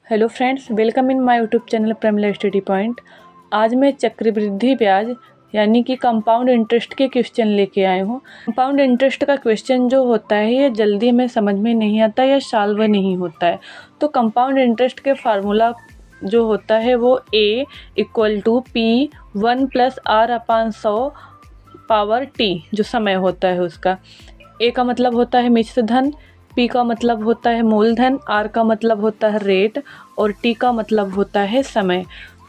Hello friends, welcome in my YouTube channel Pramila study point. आज मैं चक्रवृद्धि ब्याज यानी कि कंपाउंड इंटरेस्ट के क्वेश्चन लेके आए हूँ। कंपाउंड इंटरेस्ट का क्वेश्चन जो होता है ये जल्दी हमें समझ में नहीं आता या सॉल्व नहीं होता है। तो कंपाउंड इंटरेस्ट के फार्मूला जो होता है वो A = P 1+R/100 power T जो समय होता है उसका। A का मतलब होता है मिश्र धन, P का मतलब होता है मूलधन, R का मतलब होता है रेट और T का मतलब होता है समय।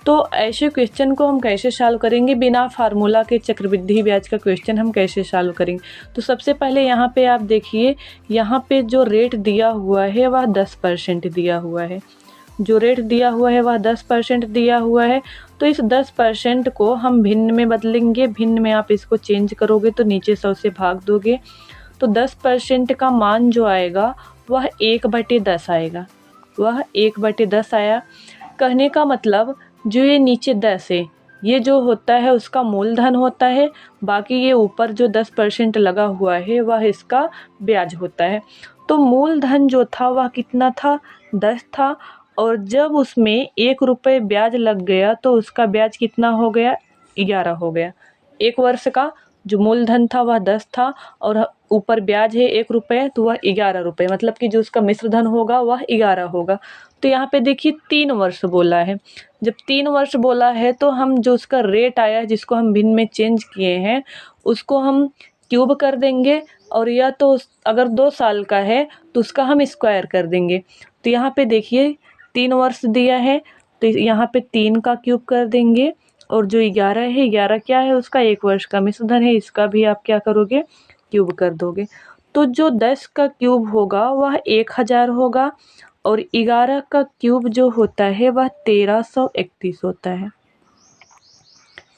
तो ऐसे क्वेश्चन को हम कैसे सॉल्व करेंगे, बिना फार्मूला के चक्रवृद्धि ब्याज का क्वेश्चन हम कैसे सॉल्व करेंगे। तो सबसे पहले यहाँ पे आप देखिए, यहाँ पे जो रेट दिया हुआ है वह 10% दिया हुआ है। जो रेट दिया हुआ है वह 10% दिया हुआ है। तो इस 10% को हम भिन्न में बदलेंगे। भिन्न में आप इसको चेंज करोगे तो नीचे 100 से भाग दोगे तो 10% का मान जो आएगा वह 1/10 आएगा। वह 1/10 आया। कहने का मतलब जो ये नीचे 10 है ये जो होता है उसका मूलधन होता है, बाकी ये ऊपर जो 10% लगा हुआ है वह इसका ब्याज होता है। तो मूलधन जो था वह कितना था, 10 था, और जब उसमें 1 रुपये ब्याज लग गया तो उसका ब्याज कितना हो गया, 11 हो गया। 1 वर्ष का जो मूलधन था वह 10 था और ऊपर ब्याज है 1 रुपये तो वह 11 रुपये, मतलब कि जो उसका मिश्र धन होगा वह 11 होगा। तो यहाँ पे देखिए 3 वर्ष बोला है। जब 3 वर्ष बोला है तो हम जो उसका रेट आया है जिसको हम भिन्न में चेंज किए हैं उसको हम क्यूब कर देंगे, और या तो अगर 2 साल का है तो उसका हम स्क्वायर कर देंगे। तो यहाँ पे देखिए 3 वर्ष दिया है तो यहाँ पे 3 का क्यूब कर देंगे, और जो 11 है 11 क्या है, उसका 1 वर्ष का मिश्र धन है, इसका भी आप क्या करोगे, क्यूब कर दोगे। तो जो 10 का क्यूब होगा वह 1000 होगा और 11 का क्यूब जो होता है वह 1331 होता है।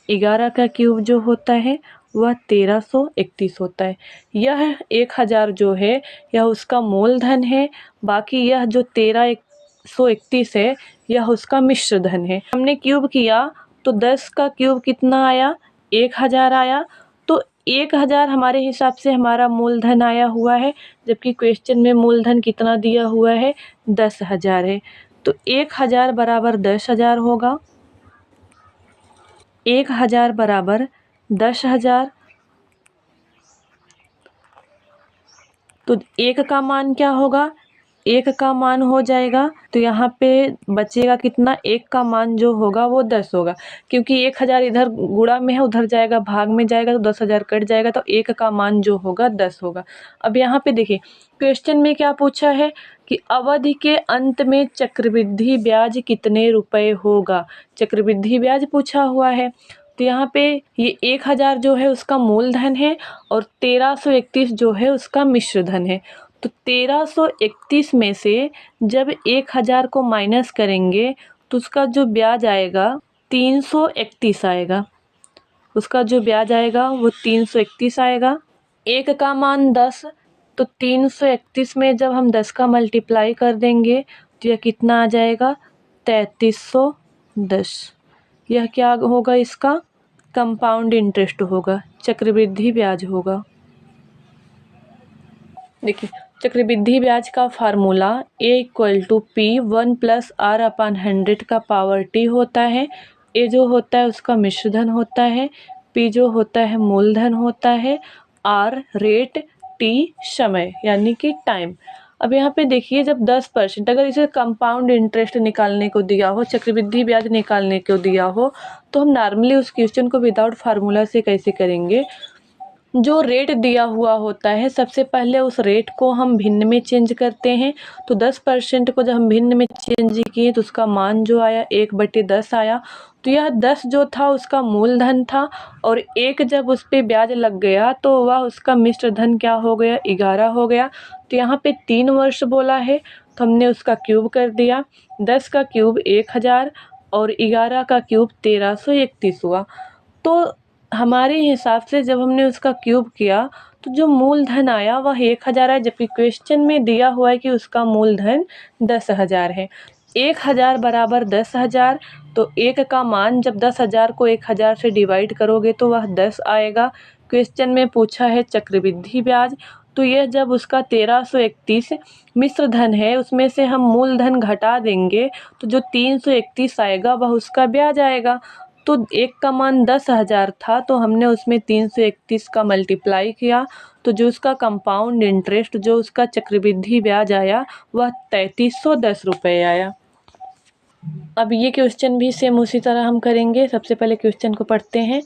11 का क्यूब जो होता है वह 1331 होता है। यह 1000 जो है यह उसका मूलधन है, बाकी यह जो 1331 है यह उसका मिश्र धन है। हमने क्यूब किया तो 10 का क्यूब कितना आया, 1000 आया। तो 1000 हमारे हिसाब से हमारा मूलधन आया हुआ है, जबकि क्वेश्चन में मूलधन कितना दिया हुआ है, 10,000 है। तो 1000 बराबर 10,000 होगा। 1000 बराबर 10,000। तो 1 का मान क्या होगा, 1 का मान हो जाएगा तो यहाँ पे बचेगा कितना, 1 का मान जो होगा वो 10 होगा, क्योंकि 1000 इधर गुणा में है उधर जाएगा भाग में जाएगा तो 10,000 कट जाएगा, तो 1 का मान जो होगा 10 होगा। अब यहाँ पे देखिए क्वेश्चन में क्या पूछा है कि अवधि के अंत में चक्रवृद्धि ब्याज कितने रुपए होगा। चक्रवृद्धि ब्याज पूछा हुआ है। तो यहाँ पे ये 1000 जो है उसका मूलधन है और 1331 जो है उसका मिश्र धन है। तो 1331 में से जब 1000 को माइनस करेंगे तो उसका जो ब्याज आएगा 331 आएगा। उसका जो ब्याज आएगा वो 331 आएगा। 1 का मान 10, तो 331 में जब हम 10 का मल्टीप्लाई कर देंगे तो यह कितना आ जाएगा, 3310। यह क्या होगा, इसका कंपाउंड इंटरेस्ट होगा, चक्रवृद्धि ब्याज होगा। देखिए चक्रवृद्धि ब्याज का फार्मूला A = P 1+R/100 का पावर T होता है। A जो होता है उसका मिश्र धन होता है, P जो होता है मूलधन होता है, R रेट, T समय यानी कि टाइम। अब यहाँ पे देखिए जब 10% अगर इसे कंपाउंड इंटरेस्ट निकालने को दिया हो, चक्रवृद्धि ब्याज निकालने को दिया हो, तो हम नॉर्मली उस क्वेश्चन को विदाउट फार्मूला से कैसे करेंगे। जो रेट दिया हुआ होता है सबसे पहले उस रेट को हम भिन्न में चेंज करते हैं। तो 10% को जब हम भिन्न में चेंज किए तो उसका मान जो आया 1/10 आया। तो यह 10 जो था उसका मूलधन था और 1 जब उस पर ब्याज लग गया तो वह उसका मिश्र धन क्या हो गया, 11 हो गया। तो यहाँ पे 3 वर्ष बोला है तो हमने उसका क्यूब कर दिया। 10 का क्यूब 1000 और 11 का क्यूब 1331 हुआ। तो हमारे हिसाब से जब हमने उसका क्यूब किया तो जो मूलधन आया वह 1000 है, जबकि क्वेश्चन में दिया हुआ है कि उसका मूलधन 10,000 है। 1000 बराबर 10,000, तो 1 का मान जब 10,000 को 1000 से डिवाइड करोगे तो वह 10 आएगा। क्वेश्चन में पूछा है चक्रवृद्धि ब्याज, तो यह जब उसका 1331 मिश्र धन है, उसमें से हम मूलधन घटा देंगे तो जो 331 आएगा वह उसका ब्याज आएगा। तो एक का मान 10,000 था, तो हमने उसमें 331 का मल्टीप्लाई किया, तो जो उसका कंपाउंड इंटरेस्ट, जो उसका चक्रवृद्धि ब्याज आया, वह 3310 रुपये आया। अब ये क्वेश्चन भी सेम उसी तरह हम करेंगे। सबसे पहले क्वेश्चन को पढ़ते हैं।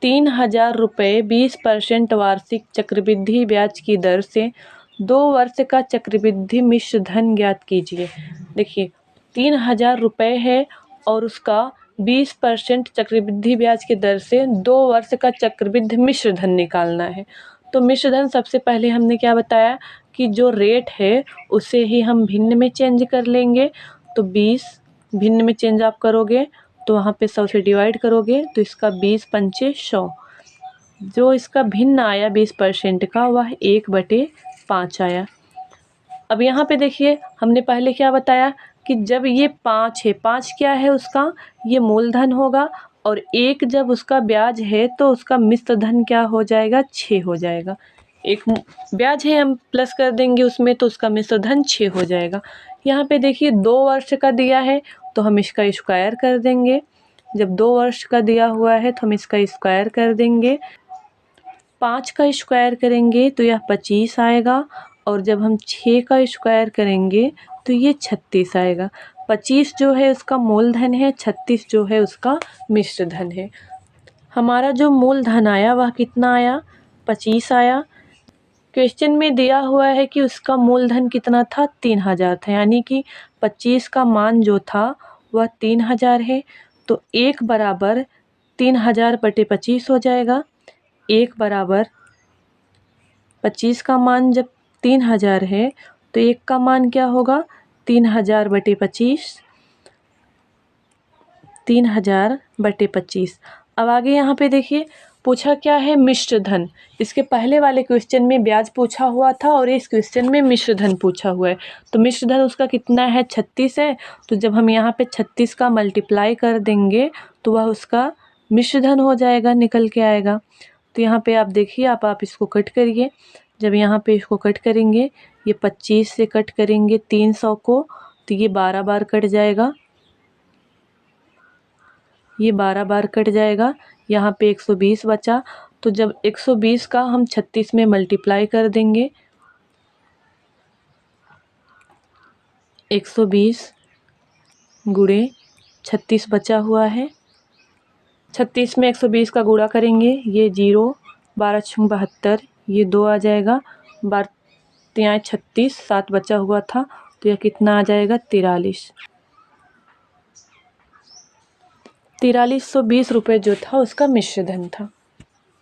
3,000 रुपये 20% वार्षिक चक्रवृद्धि ब्याज की दर से 2 वर्ष का चक्रवृद्धि मिश्र धन ज्ञात कीजिए। देखिए 3,000 रुपये है और उसका 20% चक्रवृद्धि ब्याज की दर से 2 वर्ष का चक्रवृद्धि मिश्र धन निकालना है। तो मिश्र धन सबसे पहले हमने क्या बताया कि जो रेट है उसे ही हम भिन्न में चेंज कर लेंगे। तो 20 भिन्न में चेंज आप करोगे तो वहाँ पे 100 से डिवाइड करोगे तो इसका 20 पंचे 100, जो इसका भिन्न आया 20% का वह 1/5 आया। अब यहाँ पे देखिए हमने पहले क्या बताया कि जब ये 5 है, 5 क्या है उसका, ये मूलधन होगा, और 1 जब उसका ब्याज है तो उसका मिश्र धन क्या हो जाएगा, 6 हो जाएगा। एक ब्याज है हम प्लस कर देंगे उसमें तो उसका मिश्र धन 6 हो जाएगा। यहाँ पे देखिए 2 वर्ष का दिया है तो हम इसका स्क्वायर कर देंगे। जब 2 वर्ष का दिया हुआ है तो हम इसका स्क्वायर कर देंगे। 5 का स्क्वायर करेंगे तो यह 25 आएगा, और जब हम 6 का स्क्वायर करेंगे तो ये 36 आएगा। 25 जो है उसका मूलधन है, 36 जो है उसका मिश्र धन है। हमारा जो मूलधन आया वह कितना आया, 25 आया। क्वेश्चन में दिया हुआ है कि उसका मूलधन कितना था, 3,000 था, यानी कि 25 का मान जो था वह 3,000 है। तो 1 बराबर 3,000 बटे 25 हो जाएगा। 1 बराबर 25 का मान जब 3,000 है तो 1 का मान क्या होगा, 3,000 बटे 25, 3,000 बटे 25। अब आगे यहाँ पे देखिए पूछा क्या है, मिश्र धन। इसके पहले वाले क्वेश्चन में ब्याज पूछा हुआ था और इस क्वेश्चन में मिश्र धन पूछा हुआ है। तो मिश्र धन उसका कितना है, 36 है। तो जब हम यहाँ पे 36 का मल्टीप्लाई कर देंगे तो वह उसका मिश्र धन हो जाएगा, निकल के आएगा। तो यहाँ पे आप देखिए, आप इसको कट करिए। जब यहाँ पे इसको कट करेंगे, ये 25 से कट करेंगे 300 को तो ये 12 बार कट जाएगा, ये 12 बार कट जाएगा। यहाँ पे 120 बचा। तो जब 120 का हम 36 में मल्टीप्लाई कर देंगे, 120 गुणे 36 बचा हुआ है। 36 में 120 का गुणा करेंगे, ये 0, 12 छुं 72, ये 2 आ जाएगा। 12 तियाँ 36, 7 बचा हुआ था तो यह कितना आ जाएगा, 43। 4320 रुपये जो था उसका मिश्र धन था।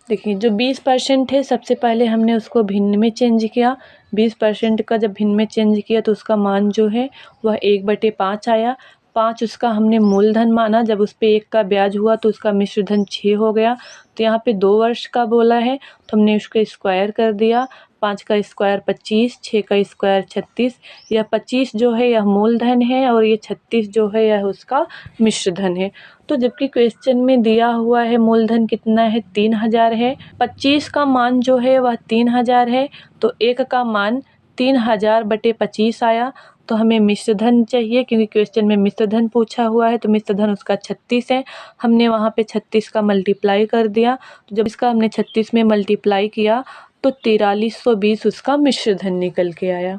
देखिए जो 20% है, सबसे पहले हमने उसको भिन्न में चेंज किया। 20% का जब भिन्न में चेंज किया तो उसका मान जो है वह 1/5 आया। 5 उसका हमने मूलधन माना, जब उस पर 1 का ब्याज हुआ तो उसका मिश्र धन 6 हो गया। तो यहाँ पे 2 वर्ष का बोला है तो हमने उसका स्क्वायर कर दिया। 5 का स्क्वायर 25, 6 का स्क्वायर 36। यह 25 जो है यह मूलधन है और ये 36 जो है यह उसका मिश्र धन है। तो जबकि क्वेश्चन में दिया हुआ है मूलधन कितना है, 3,000 है। 25 का मान जो है वह 3,000 है, तो 1 का मान 3,000 बटे 25 आया। तो हमें मिश्र धन चाहिए क्योंकि क्वेश्चन में मिश्र धन पूछा हुआ है, तो मिश्र धन उसका 36 है। हमने वहाँ पे 36 का मल्टीप्लाई कर दिया। तो जब इसका हमने 36 में मल्टीप्लाई किया तो 4320 उसका मिश्र धन निकल के आया।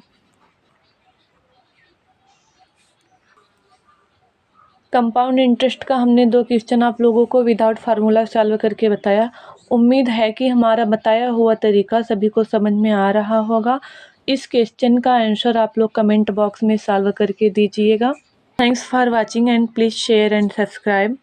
कंपाउंड इंटरेस्ट का हमने 2 क्वेश्चन आप लोगों को विदाउट फार्मूला सॉल्व करके बताया। उम्मीद है कि हमारा बताया हुआ तरीका सभी को समझ में आ रहा होगा। इस क्वेश्चन का आंसर आप लोग कमेंट बॉक्स में सॉल्व करके दीजिएगा। Thanks for watching and please share and subscribe.